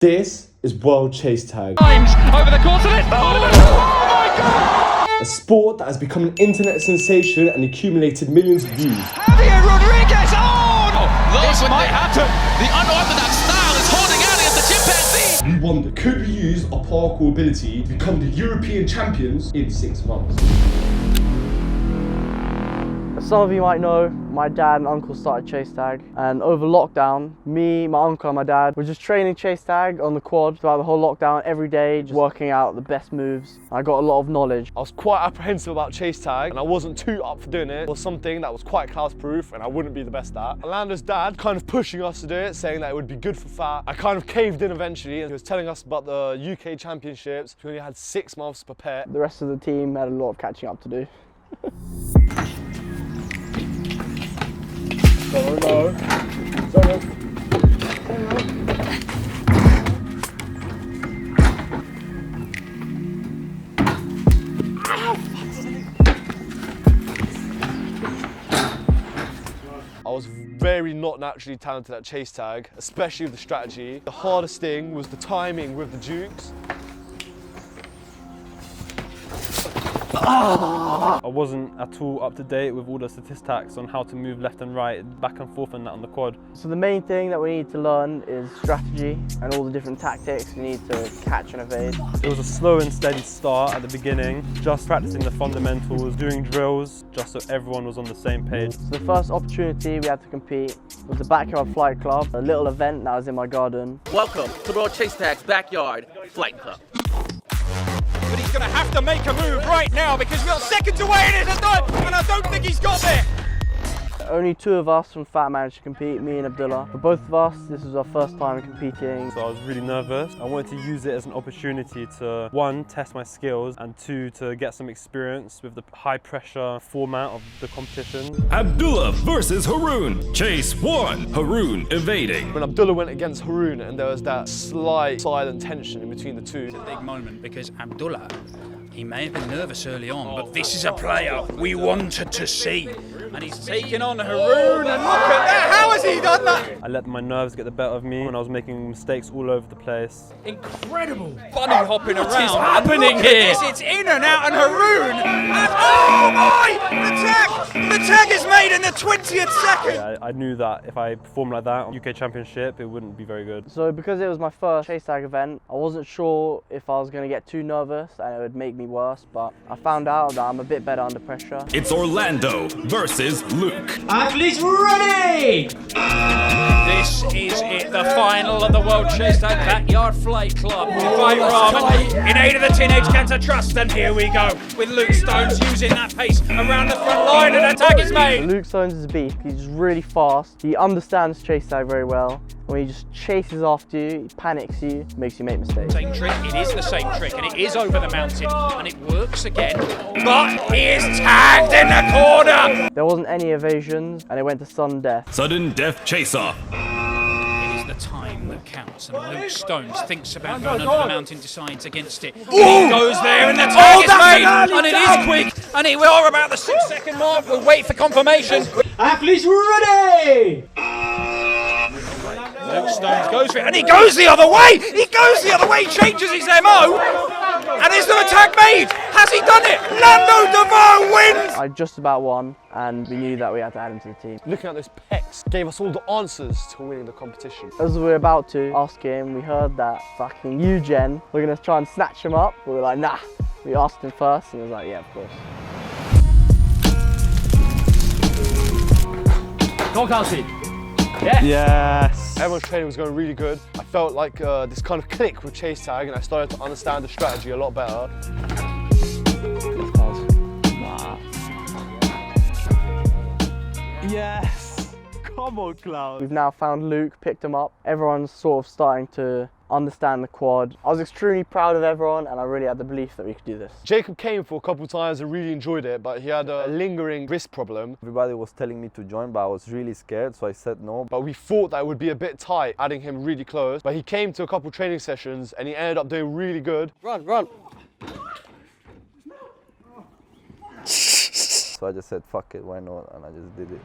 This is World Chase Tag. Over the course of it. Oh my God! A sport that has become an internet sensation and accumulated millions of views. Javier Rodriguez on! This might happen. The unorthodox style is holding out against the chimpanzee. We wonder, could we use our parkour ability to become the European champions in 6 months? As some of you might know, my dad and uncle started chase tag, and over lockdown, me, my uncle and my dad were just training chase tag on the quad throughout the whole lockdown, every day, just working out the best moves. I got a lot of knowledge. I was quite apprehensive about chase tag and I wasn't too up for doing it. It was something that was quite class proof and I wouldn't be the best at. Orlando's dad kind of pushing us to do it, saying that it would be good for fat. I kind of caved in eventually, and he was telling us about the UK championships. We only had 6 months to prepare. The rest of the team had a lot of catching up to do. Oh no. I was very not naturally talented at chase tag, especially with the strategy. The hardest thing was the timing with the jukes. I wasn't at all up to date with all the statistics on how to move left and right, back and forth and that on the quad. So the main thing that we need to learn is strategy and all the different tactics we need to catch and evade. It was a slow and steady start at the beginning, just practicing the fundamentals, doing drills, just so everyone was on the same page. So the first opportunity we had to compete was the Backyard Flight Club, a little event that was in my garden. Welcome to World Chase Tag's Backyard Flight Club. But he's going to have to make a move right now because we've got seconds away and I don't think he's got there. Only 2 of us from PHAT managed to compete, me and Abdullah. For both of us, this was our first time competing. So I was really nervous. I wanted to use it as an opportunity to, 1, test my skills, and 2, to get some experience with the high pressure format of the competition. Abdullah versus Haroon. Chase 1. Haroon evading. When Abdullah went against Haroon and there was that slight silent tension in between the two. It's a big moment because Abdullah, he may have been nervous early on, but this is a player we wanted to see. And he's taken on Haroon, and look at that, how has he done that? I let my nerves get the better of me when I was making mistakes all over the place. Incredible bunny hopping around. What is happening here? It's in and out, and Haroon, and oh my, the tag is made in the 20th second. Yeah, I knew that if I performed like that on UK Championship, it wouldn't be very good. So because it was my first chase tag event, I wasn't sure if I was going to get too nervous and it would make me worse, but I found out that I'm a bit better under pressure. It's Orlando versus Luke. Athletes ready! This is it, the final of the World Chase Tag Backyard Flight Club. With Rahman in aid of the Teenage Cancer Trust, and here we go with Luke Stones using that pace around the front line, and attack is made. Luke Stones is a beast. He's just really fast. He understands chase tag very well. When he just chases after you, he panics you, makes you make mistakes. Same trick, it is the same trick, and it is over the mountain, and it works again, but he is tagged in the corner! There wasn't any evasions, and it went to sudden death. Sudden death chase-off. It is the time that counts, and Luke Stones thinks about going under the mountain, decides against it. He goes there, and the tag is made, and it is quick, and we are about the 6-second mark. We'll wait for confirmation. Athletes ready! Luke Stones goes for it, and he goes the other way! He goes the other way, changes his MO! And is there a tag made? Has he done it? Lando Devoe wins! I just about won, and we knew that we had to add him to the team. Looking at those pecs gave us all the answers to winning the competition. As we were about to ask him, we heard that fucking Eugen, we're going to try and snatch him up. We were like, nah. We asked him first, and he was like, yeah, of course. Knockout. Yes! Everyone's training was going really good. I felt like this kind of click with chase tag, and I started to understand the strategy a lot better. Yes! Come on, Cloud! We've now found Luke, picked him up. Everyone's sort of starting to understand the quad. I was extremely proud of everyone, and I really had the belief that we could do this. Jacob came for a couple of times and really enjoyed it, but he had a lingering wrist problem. Everybody was telling me to join, but I was really scared, so I said no. But we thought that it would be a bit tight, adding him really close. But he came to a couple of training sessions and he ended up doing really good. Run, run! So I just said, fuck it, why not? And I just did it.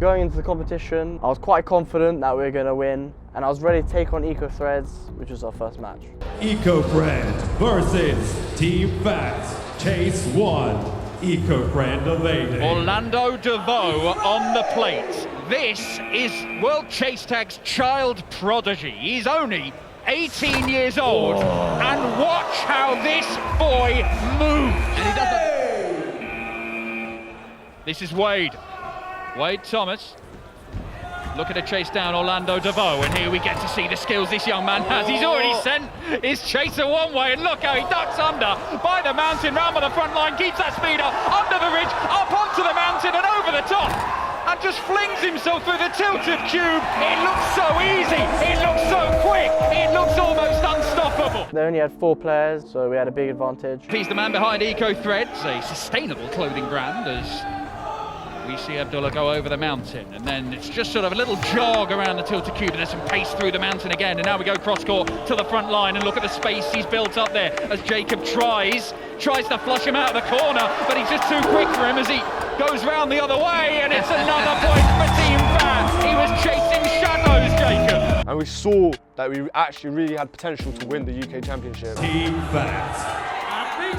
Going into the competition, I was quite confident that we were going to win, and I was ready to take on Eco Threads, which was our first match. EcoFriend versus Team PHAT. Chase 1. EcoFriend evading. Orlando DeVoe on the plate. This is World Chase Tag's child prodigy. He's only 18 years old, and watch how this boy moves. And he doesn't. This is Wade Thomas. Looking to chase down Orlando DeVoe, and here we get to see the skills this young man has. He's already sent his chaser one way, and look how he ducks under by the mountain, round by the front line, keeps that speed up, under the ridge, up onto the mountain and over the top, and just flings himself through the tilted cube. It looks so easy, it looks so quick, it looks almost unstoppable. They only had 4 players, so we had a big advantage. He's the man behind Eco Threads, a sustainable clothing brand, as we see Abdullah go over the mountain, and then it's just sort of a little jog around the tilted cube, and there's some pace through the mountain again, and now we go cross court to the front line, and look at the space he's built up there as Jacob tries to flush him out of the corner, but he's just too quick for him as he goes round the other way, and it's another point for Team PHAT. He was chasing shadows, Jacob. And we saw that we actually really had potential to win the UK Championship. Team PHAT.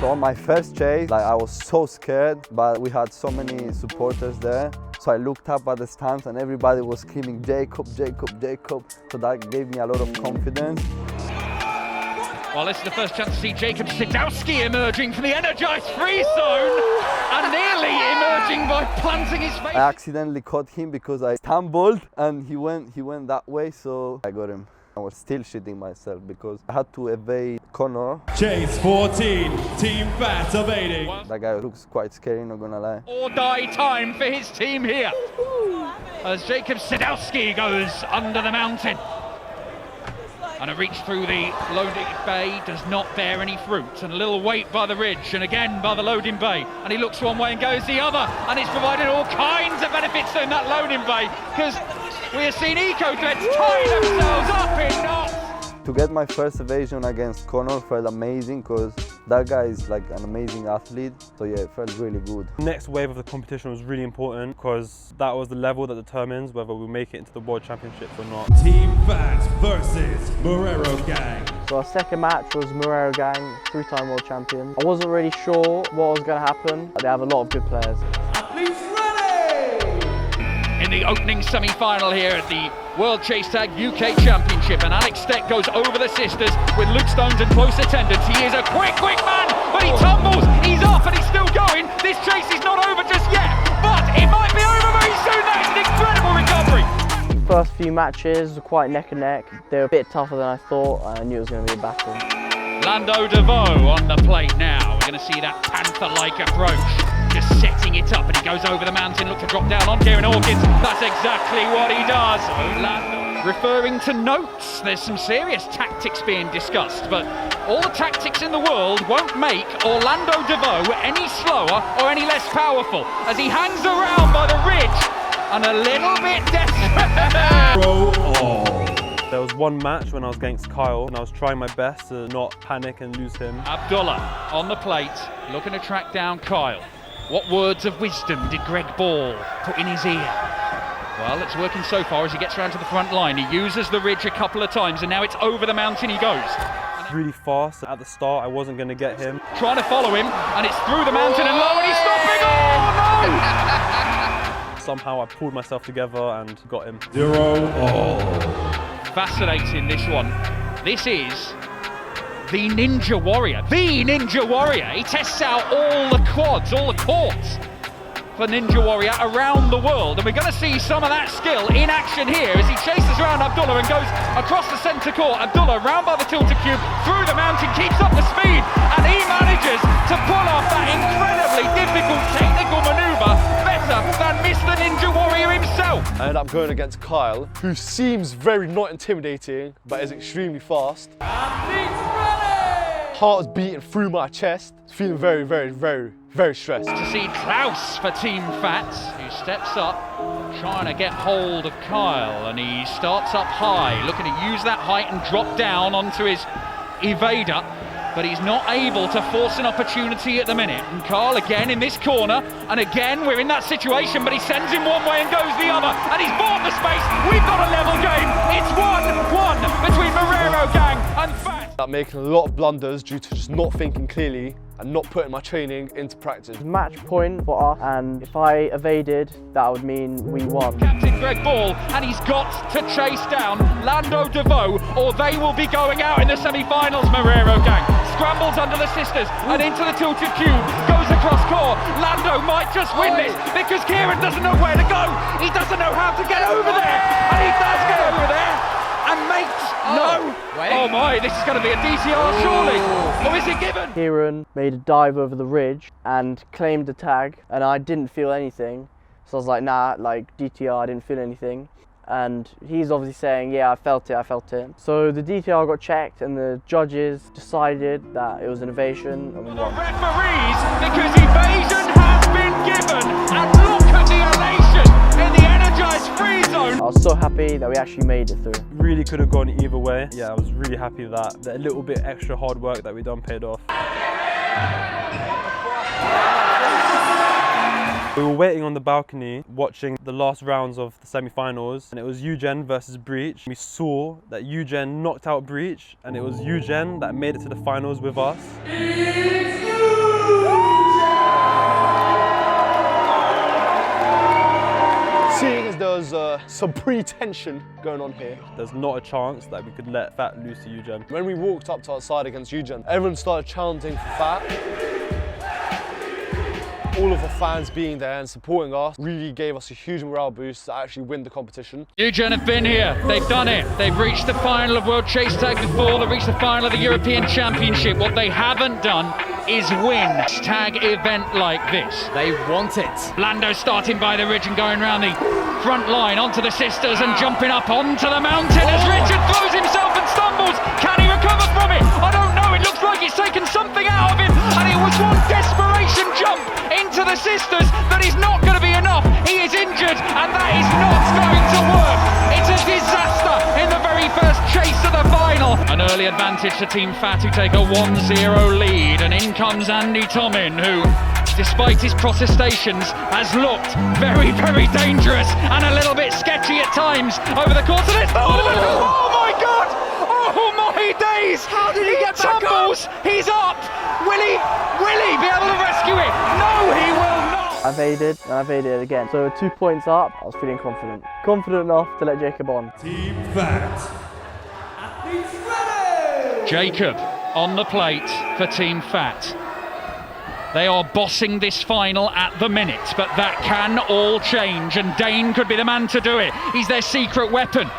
So on my first chase, like, I was so scared, but we had so many supporters there. So I looked up at the stands and everybody was screaming, Jacob, Jacob, Jacob. So that gave me a lot of confidence. Well, this is the first chance to see Jacob Sidowski emerging from the energized free zone and nearly emerging by planting his face. I accidentally caught him because I stumbled and he went that way, so I got him. I was still shitting myself because I had to evade Connor. Chase 14. Team PHAT evading. That guy looks quite scary, not gonna lie. Or die time for his team here as Jacob Sidowski goes under the mountain. And a reach through the loading bay does not bear any fruit, and a little wait by the ridge, and again by the loading bay, and he looks one way and goes the other, and it's providing all kinds of benefits in that loading bay, because we have seen Eco Threads tie themselves up in knots. To get my first evasion against Connor felt amazing because that guy is like an amazing athlete. So yeah, it felt really good. Next wave of the competition was really important because that was the level that determines whether we make it into the World Championships or not. Team PHAT versus Morero Gang. So our second match was Morero Gang, 3-time world champion. I wasn't really sure what was going to happen. They have a lot of good players. In the opening semi-final here at the World Chase Tag UK Championship, and Alex Steck goes over the sisters with Luke Stones in close attendance. He is a quick man, but he tumbles, he's up and he's still going. This chase is not over just yet, but it might be over very soon. That is an incredible recovery. The first few matches were quite neck and neck. They were a bit tougher than I thought. I knew it was going to be a battle. Orlando DeVoe on the plate now. We're going to see that panther-like approach, just setting it up, and he goes over the mountain, look to drop down on Kieran Hawkins. That's exactly what he does. Orlando referring to notes. There's some serious tactics being discussed, but all the tactics in the world won't make Orlando DeVoe any slower or any less powerful as he hangs around by the ridge and a little bit desperate. There was one match when I was against Kyle and I was trying my best to not panic and lose him. Abdullah on the plate, looking to track down Kyle. What words of wisdom did Greg Ball put in his ear? Well, it's working so far as he gets around to the front line. He uses the ridge a couple of times and now it's over the mountain he goes. Really fast. At the start, I wasn't going to get him. Trying to follow him, and it's through the mountain and low, and he's stopping. Oh, no! Somehow I pulled myself together and got him. 0-all. Fascinating, this one. This is the Ninja Warrior. The Ninja Warrior. He tests out all the quads, all the courts for Ninja Warrior around the world, and we're going to see some of that skill in action here as he chases around Abdullah and goes across the centre court. Abdullah round by the tilted cube, through the mountain, keeps up the speed, and he manages to pull off that incredibly difficult technical manoeuvre better than Mr. Ninja Warrior himself. I ended up going against Kyle, who seems very not intimidating, but is extremely fast. Heart was beating through my chest, feeling very, very, very, very stressed. To see Klaus for Team PHAT, who steps up, trying to get hold of Kyle, and he starts up high, looking to use that height and drop down onto his evader. but he's not able to force an opportunity at the minute. And Carl again in this corner, and again we're in that situation, but he sends him one way and goes the other, and he's bought the space. We've got a level game. It's 1-1 between Marrero Gang and PHAT. I'm making a lot of blunders due to just not thinking clearly and not putting my training into practice. Match point for us, and if I evaded, that would mean we won. Captain Greg Ball, and he's got to chase down Lando DeVoe, or they will be going out in the semi-finals. Marrero Gang scrambles under the sisters and into the tilted cube, goes across core. Lando might just win this because Kieran doesn't know where to go. He doesn't know how to get over there, and he does get over there and makes Oh my, this is going to be a DTR surely, or is it given? Kieran made a dive over the ridge and claimed the tag, and I didn't feel anything. So I was like, nah, like DTR, I didn't feel anything. And he's obviously saying, yeah, I felt it. So the DTR got checked and the judges decided that it was an evasion and we won. Referees, because evasion has been given, and look at the elation in the energised free zone. I was so happy that we actually made it through. Really could have gone either way. Yeah, I was really happy that a little bit extra hard work that we done paid off. We were waiting on the balcony watching the last rounds of the semi-finals, and it was Eugen versus Breach. We saw that Eugen knocked out Breach, and it was Eugen that made it to the finals with us. Seeing as there's some pre-tension going on here, there's not a chance that we could let PHAT lose to Eugen. When we walked up to our side against Eugen, everyone started chanting for PHAT. All of the fans being there and supporting us really gave us a huge morale boost to actually win the competition. Eugen have been here, they've done it. They've reached the final of World Chase Tag before, they've reached the final of the European Championship. What they haven't done is win a tag event like this. They want it. Lando starting by the ridge and going round the front line onto the sisters and jumping up onto the mountain as Richard throws himself and stumbles. Can he recover from it? I don't know, it looks like it's taken something out of him, and it was one desperation jump into the sisters that is not going to be enough. He is injured and that is not going to work. It's a disaster in the very first chase of the final. An early advantage to Team PHAT, who take a 1-0 lead, and in comes Andy Tomin, who despite his protestations has looked very, very dangerous and a little bit sketchy at times over the course of this. Oh my God! Oh my days! How did he get back up? He's up! Will he be able to rescue it? No, he will not! I evaded and I evaded it again. So 2 points up, I was feeling confident. Confident enough to let Jacob on. Team PHAT. Athletes ready! Jacob on the plate for Team PHAT. They are bossing this final at the minute, but that can all change, and Dane could be the man to do it. He's their secret weapon.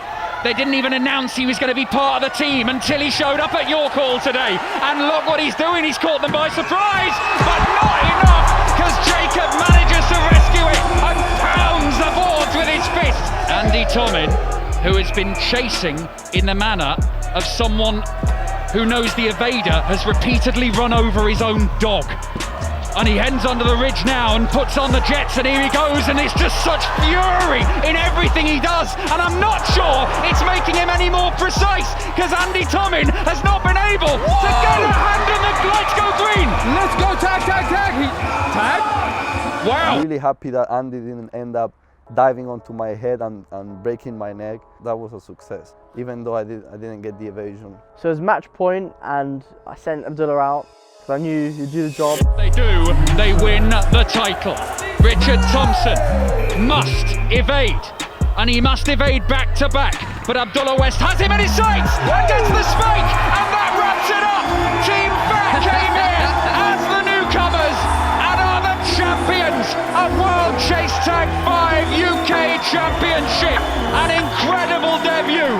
They didn't even announce he was going to be part of the team until he showed up at your call today. And look what he's doing, he's caught them by surprise, but not enough, because Jacob manages to rescue it and pounds the boards with his fist. Andy Tomin, who has been chasing in the manner of someone who knows the evader has repeatedly run over his own dog. And he heads under the ridge now and puts on the jets, and here he goes, and it's just such fury in everything he does, and I'm not sure it's making him any more precise, because Andy Tomin has not been able to get a hand on the lights go green. Let's go, tag. Tag? Wow. I'm really happy that Andy didn't end up diving onto my head and breaking my neck. That was a success, even though I didn't get the evasion. So it was match point, and I sent Abdullah out. I knew he'd do the job. They do, they win the title. Richard Thompson must evade, and he must evade back to back. But Abdullah West has him in his sights and gets the spike, and that wraps it up. Team PHAT came in as the newcomers and are the champions of World Chase Tag 5 UK Championship. An incredible debut.